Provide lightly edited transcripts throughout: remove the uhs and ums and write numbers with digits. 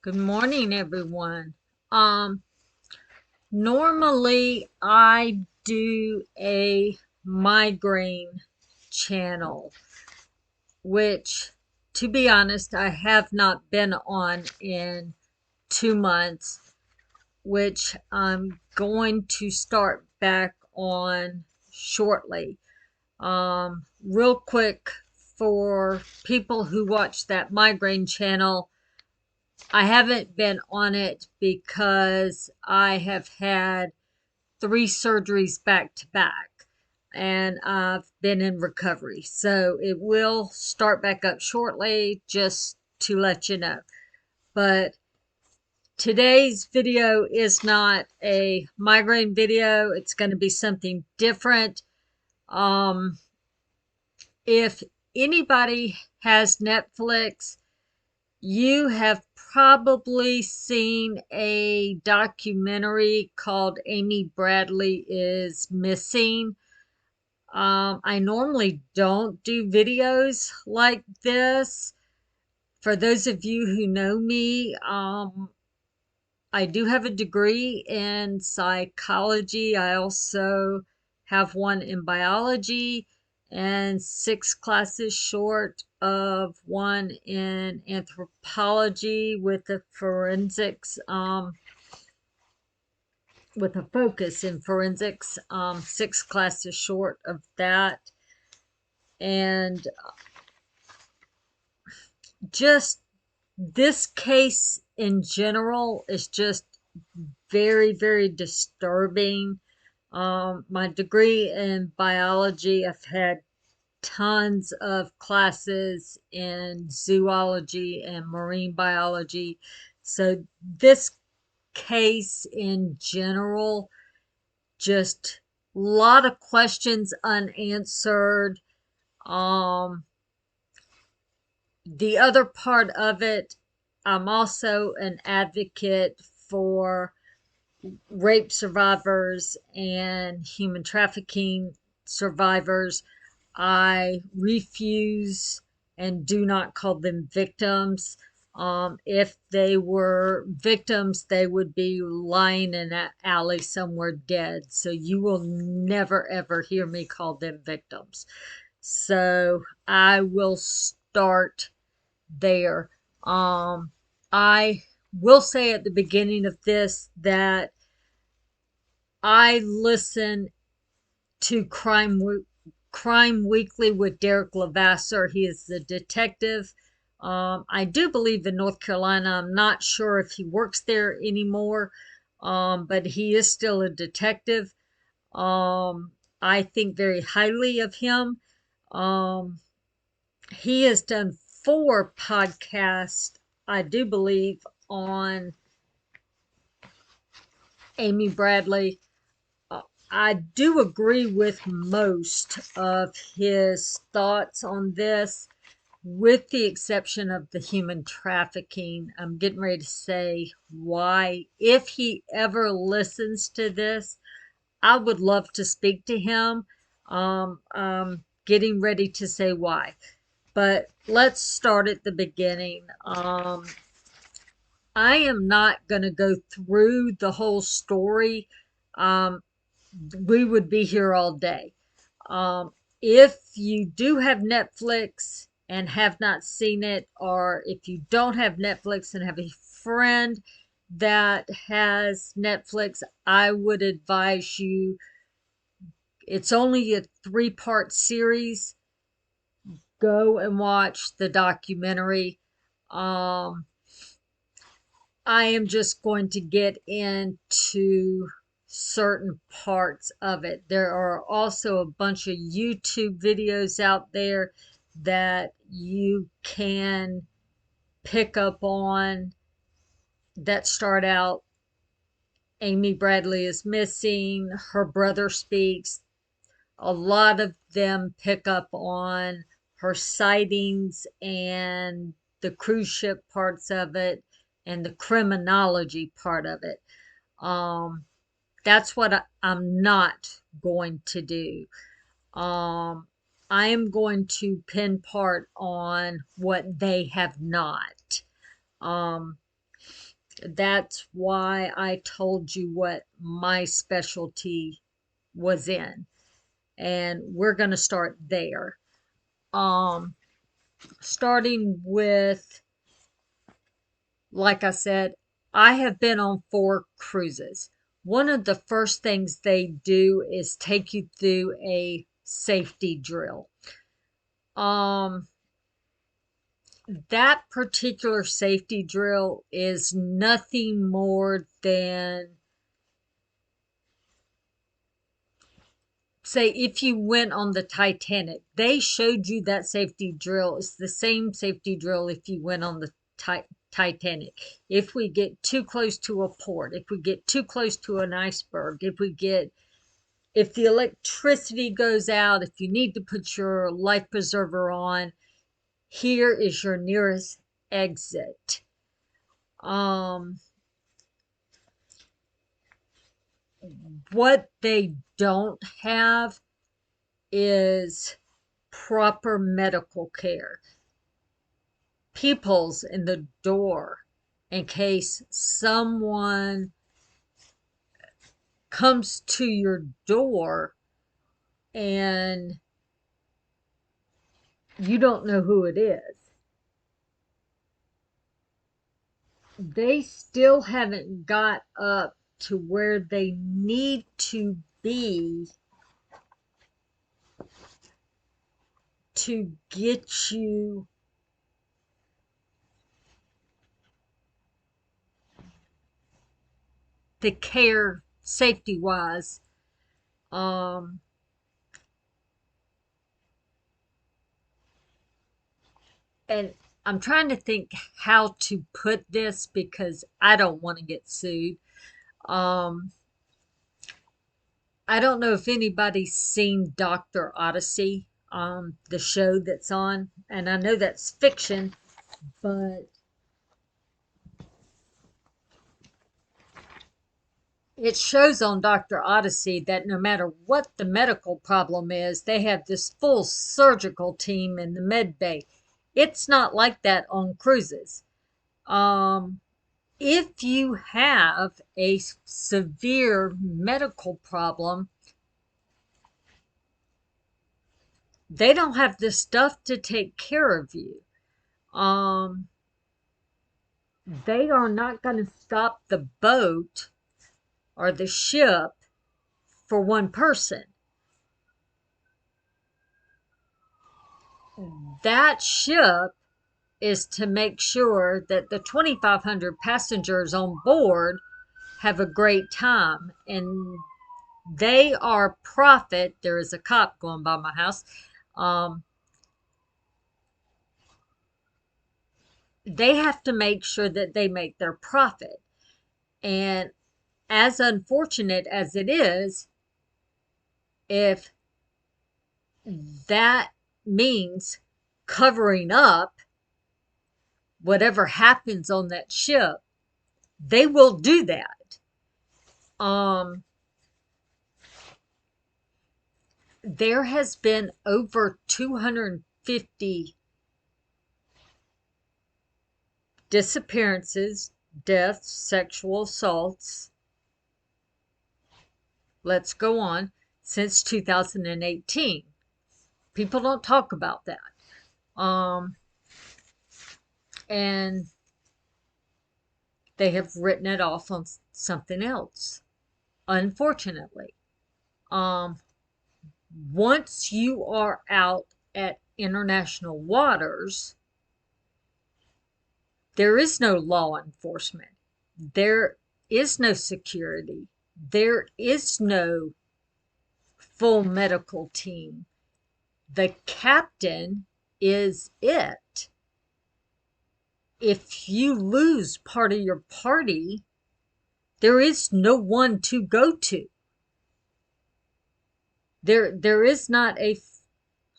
Good morning, everyone. Um, Normally I do a migraine channel, which, to be honest, I have not been on in 2 months, which I'm going to start back on shortly. Real quick, for people who watch that migraine channel, I haven't been on it because I have had 3 surgeries back to back and I've been in recovery. So it will start back up shortly, just to let you know. But today's video is not a migraine video, it's going to be something different. Um, if anybody has Netflix, you have probably seen a documentary called Amy Bradley is Missing. I normally don't do videos like this. For those of you who know me, I do have a degree in psychology. I also have one in biology and 6 classes short of one in anthropology with a focus in forensics. 6 classes short of that, and just this case in general is just very, very disturbing. My degree in biology, I've had tons of classes in zoology and marine biology. So this case in general, just a lot of questions unanswered. Um, the other part of it, I'm also an advocate for rape survivors and human trafficking survivors. I refuse and do not call them victims. If they were victims, they would be lying in an alley somewhere dead. So you will never ever hear me call them victims. So I will start there. I will say at the beginning of this that I listen to Crime Weekly with Derek Levasseur. He is the detective. I do believe in North Carolina. I'm not sure if he works there anymore, but he is still a detective. I think very highly of him. Um, he has done 4 podcasts, I do believe, on Amy Bradley. I do agree with most of his thoughts on this, with the exception of the human trafficking. I'm getting ready to say why. If he ever listens to this, I would love to speak to him. I'm getting ready to say why. But let's start at the beginning. I am not going to go through the whole story. Um, we would be here all day. Um, if you do have Netflix and have not seen it, or if you don't have Netflix and have a friend that has Netflix, I would advise you. It's only a 3-part series. Go and watch the documentary. Um, I am just going to get into certain parts of it. There are also a bunch of YouTube videos out there that you can pick up on that start out Amy Bradley is missing, her brother speaks. A lot of them pick up on her sightings and the cruise ship parts of it and the criminology part of it. Um, that's what I'm not going to do. Um, I am going to pin part on what they have not. Um, That's why I told you what my specialty was in. And we're going to start there. Um, Starting with, like I said, I have been on 4 cruises. One of the first things they do is take you through a safety drill. Um, that particular safety drill is nothing more than, say, if you went on the Titanic, they showed you that safety drill. It's the same safety drill if you went on the Titanic. If we get too close to a port, if we get too close to an iceberg, if the electricity goes out, if you need to put your life preserver on, here is your nearest exit. Um, what they don't have is proper medical care. People's in the door in case someone comes to your door and you don't know who it is. They still haven't got up to where they need to be to get you the care safety wise. Um, and I'm trying to think how to put this because I don't want to get sued. Um, I don't know if anybody's seen Dr. Odyssey, the show that's on, and I know that's fiction, but it shows on Dr. Odyssey that no matter what the medical problem is, they have this full surgical team in the med bay. It's not like that on cruises. Um, if you have a severe medical problem, they don't have the stuff to take care of you. Um, they are not going to stop the boat or the ship for one person. That ship is to make sure that the 2,500 passengers on board have a great time. And they are profit. There is a cop going by my house. Um, they have to make sure that they make their profit. And as unfortunate as it is, if that means covering up whatever happens on that ship, they will do that. Um, there has been over 250 disappearances, deaths, sexual assaults. Let's go on since 2018. People don't talk about that. Um, and they have written it off on something else, unfortunately. Um, Once you are out at international waters, there is no law enforcement. There is no security. There is no full medical team. The captain is it. If you lose part of your party, there is no one to go to. There is not a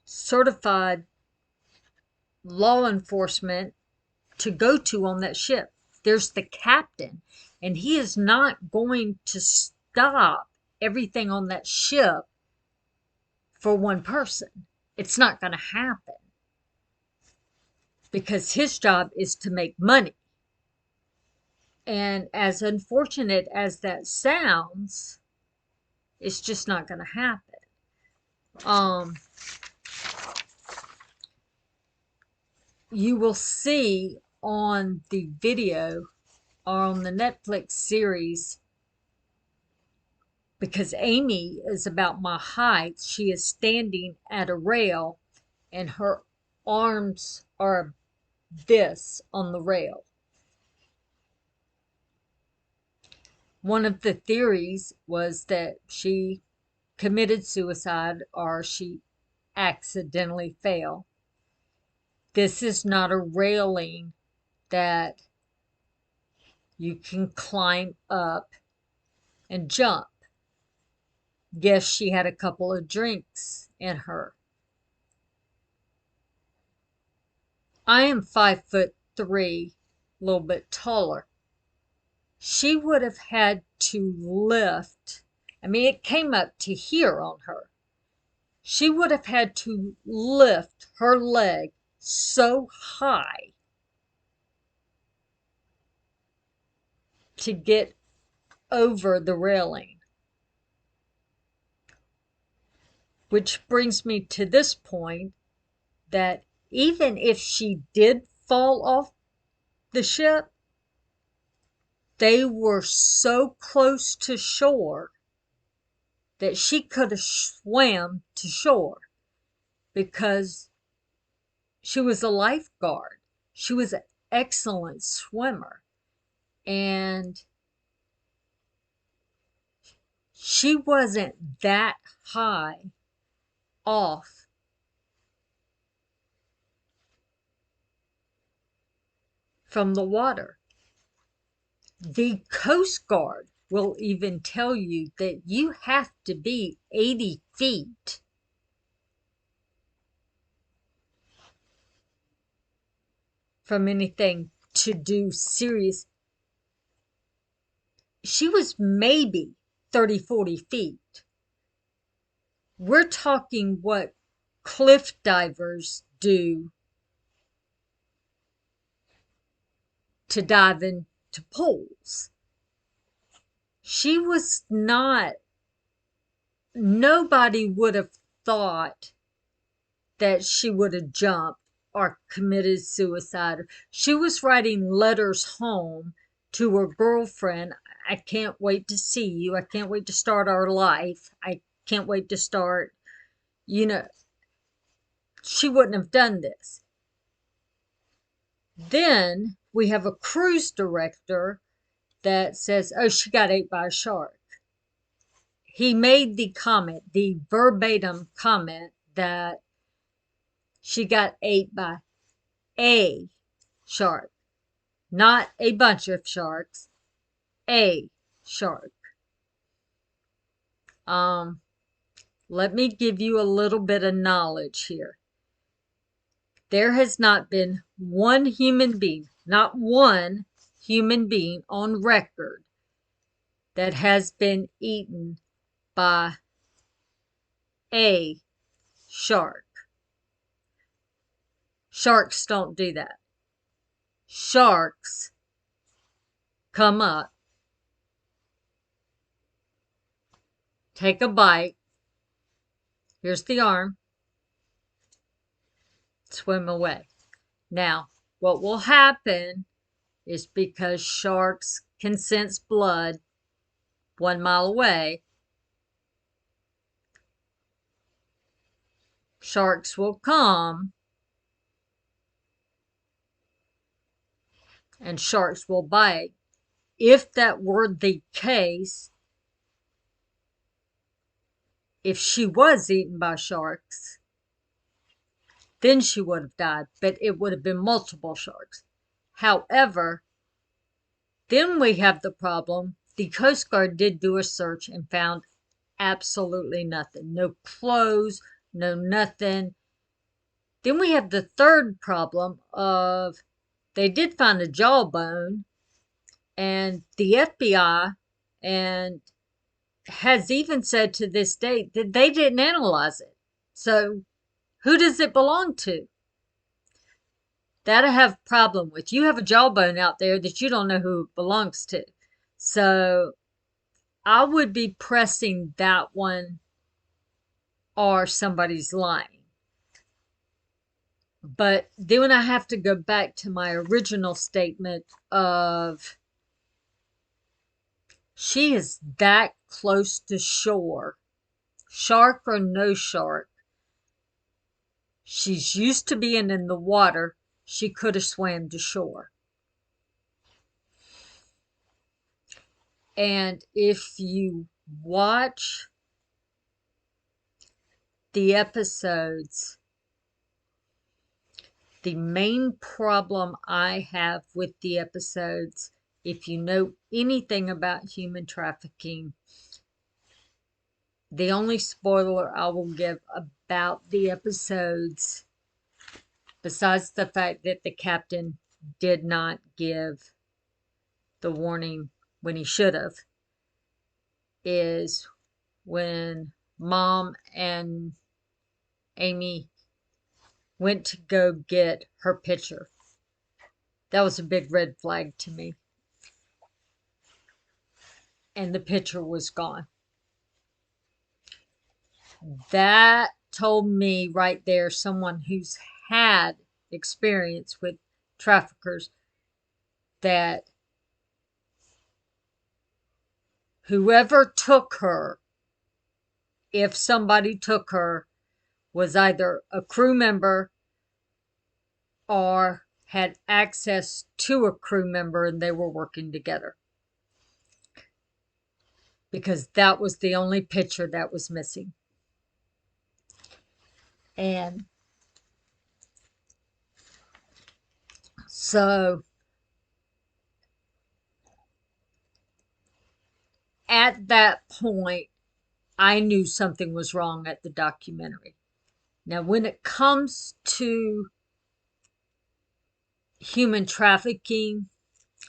certified law enforcement to go to on that ship. There's the captain, and he is not going to stop everything on that ship for one person. It's not going to happen because his job is to make money. And as unfortunate as that sounds, it's just not going to happen. Um, you will see on the video or on the Netflix series, because Amy is about my height, she is standing at a rail and her arms are this on the rail. One of the theories was that she committed suicide or she accidentally fell. This is not a railing that you can climb up and jump. Yes, she had a couple of drinks in her. I am 5'3", a little bit taller. She would have had to lift. I mean, it came up to here on her. She would have had to lift her leg so high to get over the railing. Which brings me to this point that even if she did fall off the ship, they were so close to shore that she could have swam to shore because she was a lifeguard. She was an excellent swimmer. And she wasn't that high off from the water. The Coast Guard will even tell you that you have to be 80 feet from anything to do serious. She was maybe 30, 40 feet. We're talking what cliff divers do to dive into pools. She was not, nobody would have thought that she would have jumped or committed suicide. She was writing letters home to her girlfriend. I can't wait to see you. I can't wait to start our life. I can't wait to start, you know, she wouldn't have done this. Then we have a cruise director that says, oh, she got ate by a shark. He made the comment, the verbatim comment, that she got ate by a shark, not a bunch of sharks, a shark. Let me give you a little bit of knowledge here. There has not been one human being, not one human being on record that has been eaten by a shark. Sharks don't do that. Sharks come up, take a bite. Here's the arm. Swim away. Now, what will happen is because sharks can sense blood 1 mile away, sharks will come and sharks will bite. If that were the case, if she was eaten by sharks, then she would have died, but it would have been multiple sharks. However, then we have the problem. The Coast Guard did do a search and found absolutely nothing. No clothes, no nothing. Then we have the third problem of they did find a jawbone, and the FBI and has even said to this date that they didn't analyze it. So who does it belong to? that I have a problem with. You have a jawbone out there that you don't know who it belongs to. So I would be pressing that one or somebody's lying. But then I have to go back to my original statement of she is that close to shore, shark or no shark. She's used to being in the water. She could have swam to shore. And if you watch the episodes, the main problem I have with the episodes, if you know anything about human trafficking, the only spoiler I will give about the episodes, besides the fact that the captain did not give the warning when he should have, is when Mom and Amy went to go get her picture. That was a big red flag to me. And the picture was gone. That told me right there, someone who's had experience with traffickers, that whoever took her, if somebody took her, was either a crew member or had access to a crew member and they were working together. Because that was the only picture that was missing. And so at that point, I knew something was wrong at the documentary. Now, when it comes to human trafficking,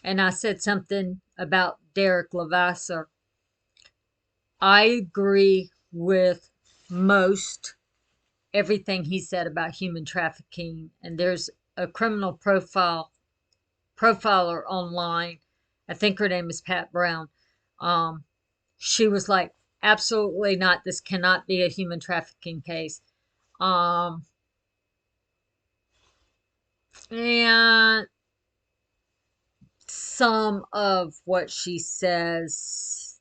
and I said something about Derek Levasseur, I agree with most everything he said about human trafficking. And there's a criminal profiler online. I think her name is Pat Brown. She was like, absolutely not. This cannot be a human trafficking case. And some of what she says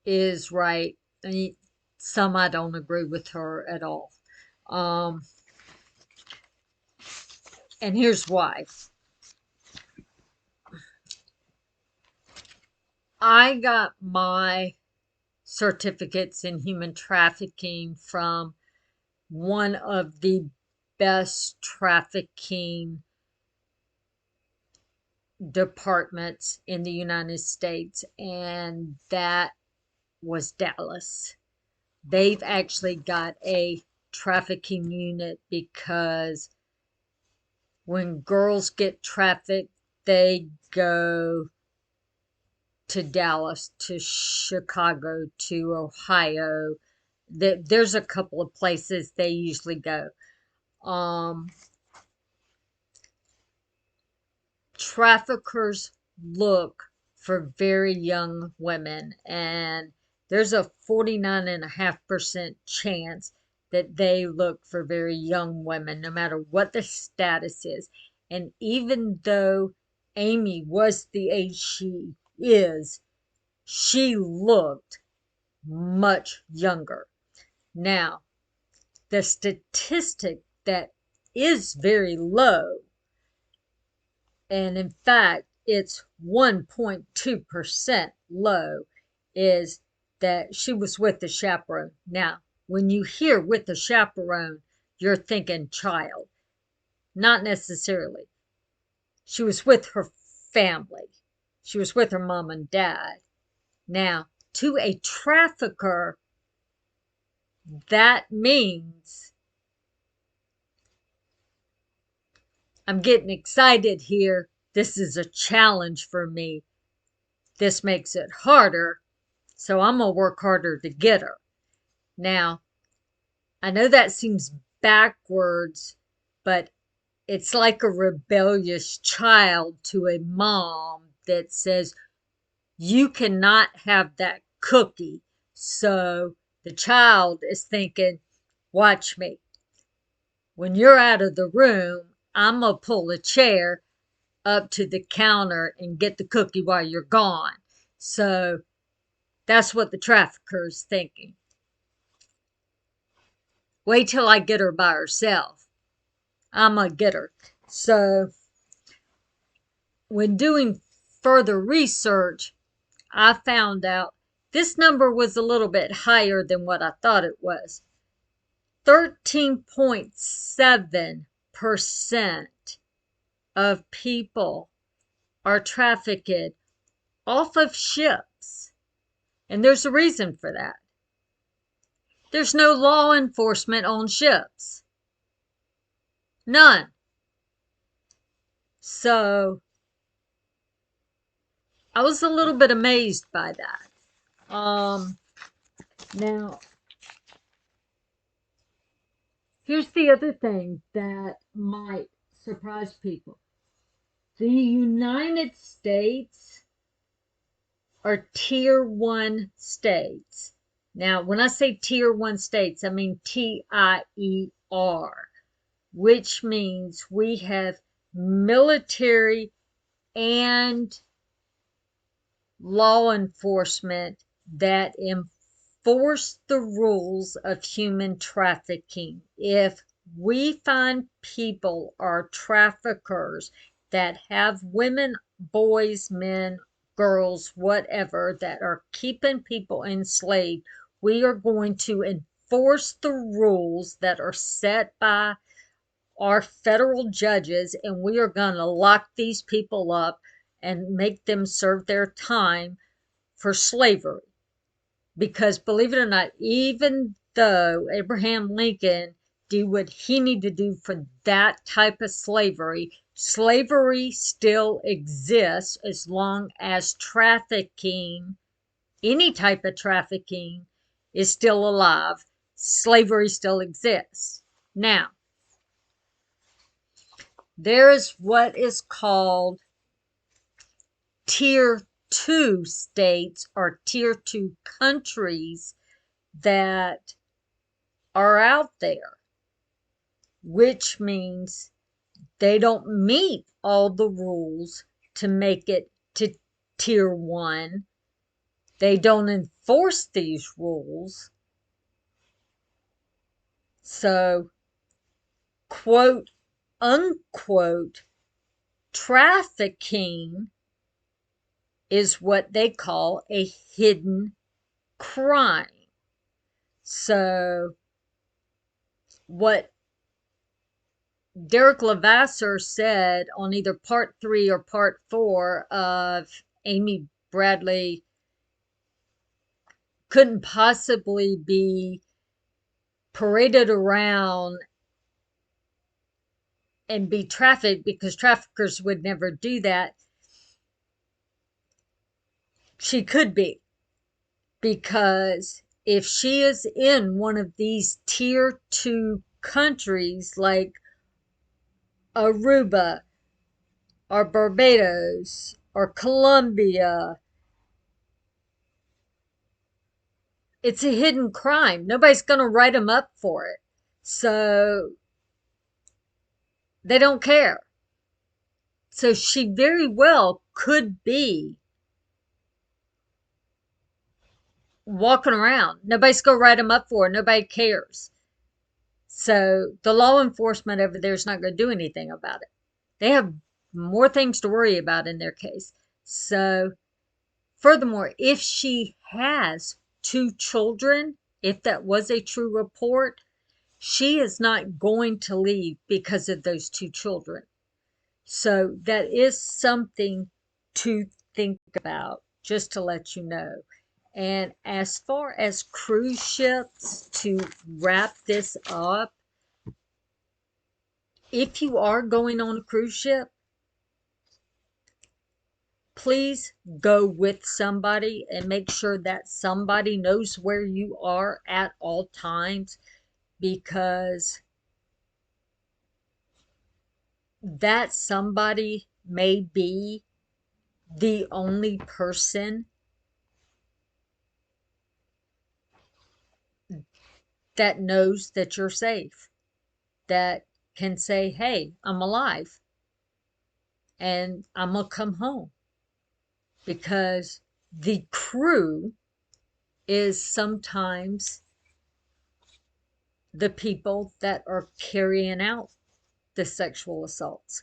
is right. Some I don't agree with her at all. And here's why. I got my certificates in human trafficking from one of the best trafficking departments in the United States, and that was Dallas. They've actually got a trafficking unit because when girls get trafficked, they go to Dallas, to Chicago, to Ohio. There's a couple of places they usually go. Traffickers look for very young women, and there's a 49.5% chance that they look for very young women, no matter what the status is. And even though Amy was the age she is, she looked much younger. Now, the statistic that is very low, and in fact, it's 1.2% low, is that she was with a chaperone. Now, when you hear with a chaperone, you're thinking child. Not necessarily. She was with her family. She was with her mom and dad. Now, to a trafficker, that means, I'm getting excited here. This is a challenge for me. This makes it harder, so I'm going to work harder to get her. Now, I know that seems backwards, but it's like a rebellious child to a mom that says, you cannot have that cookie. So the child is thinking, watch me. When you're out of the room, I'm going to pull a chair up to the counter and get the cookie while you're gone. So that's what the trafficker's thinking. Wait till I get her by herself. I'm going to get her. So when doing further research, I found out this number was a little bit higher than what I thought it was. 13.7% of people are trafficked off of ships. And there's a reason for that. There's no law enforcement on ships. None. So I was a little bit amazed by that. Now, here's the other thing that might surprise people. The United States are tier 1 states. Now, when I say tier 1 states, I mean TIER, which means we have military and law enforcement that enforce the rules of human trafficking. If we find people or traffickers that have women, boys, men, girls, whatever, that are keeping people enslaved, we are going to enforce the rules that are set by our federal judges, and we are going to lock these people up and make them serve their time for slavery. Because believe it or not, even though Abraham Lincoln did what he needed to do for that type of slavery, slavery still exists as long as trafficking, any type of trafficking, is still alive. Slavery still exists. Now, there is what is called tier 2 states or tier 2 countries that are out there, which means they don't meet all the rules to make it to tier 1. They don't enforce these rules. So, quote unquote, trafficking is what they call a hidden crime. So, what Derek Levasseur said on either part 3 or part 4 of Amy Bradley couldn't possibly be paraded around and be trafficked because traffickers would never do that. She could be, because if she is in one of these tier 2 countries like Aruba or Barbados or Colombia, it's a hidden crime. Nobody's going to write them up for it. So they don't care. So she very well could be walking around. Nobody's going to write them up for it. Nobody cares. So the law enforcement over there is not going to do anything about it. They have more things to worry about in their case. So furthermore, if she has 2 children, if that was a true report, she is not going to leave because of those 2 children. So that is something to think about, just to let you know. And as far as cruise ships, to wrap this up, if you are going on a cruise ship, please go with somebody and make sure that somebody knows where you are at all times, because that somebody may be the only person that knows that you're safe, that can say, hey, I'm alive and I'm going to come home. Because the crew is sometimes the people that are carrying out the sexual assaults,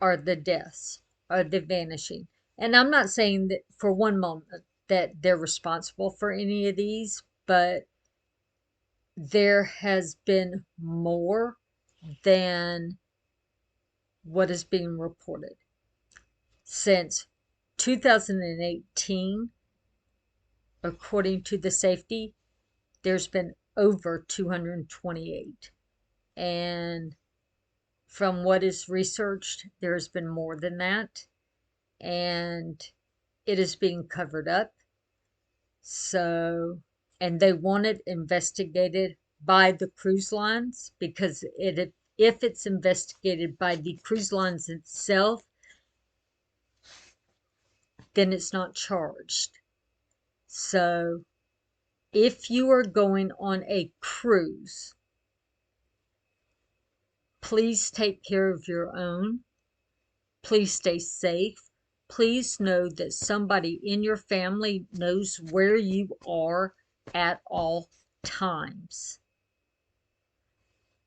or the deaths, or the vanishing. And I'm not saying that for one moment that they're responsible for any of these, but there has been more than what is being reported. Since 2018, according to the safety, there's been over 228. And from what is researched, there's been more than that. And it is being covered up. So, and they want it investigated by the cruise lines, because if it's investigated by the cruise lines itself, then it's not charged. So, if you are going on a cruise, please take care of your own. Please stay safe. Please know that somebody in your family knows where you are at all times,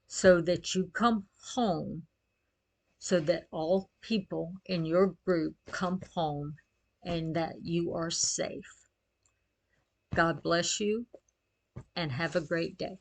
so that you come home, so that all people in your group come home and that you are safe. God bless you and have a great day.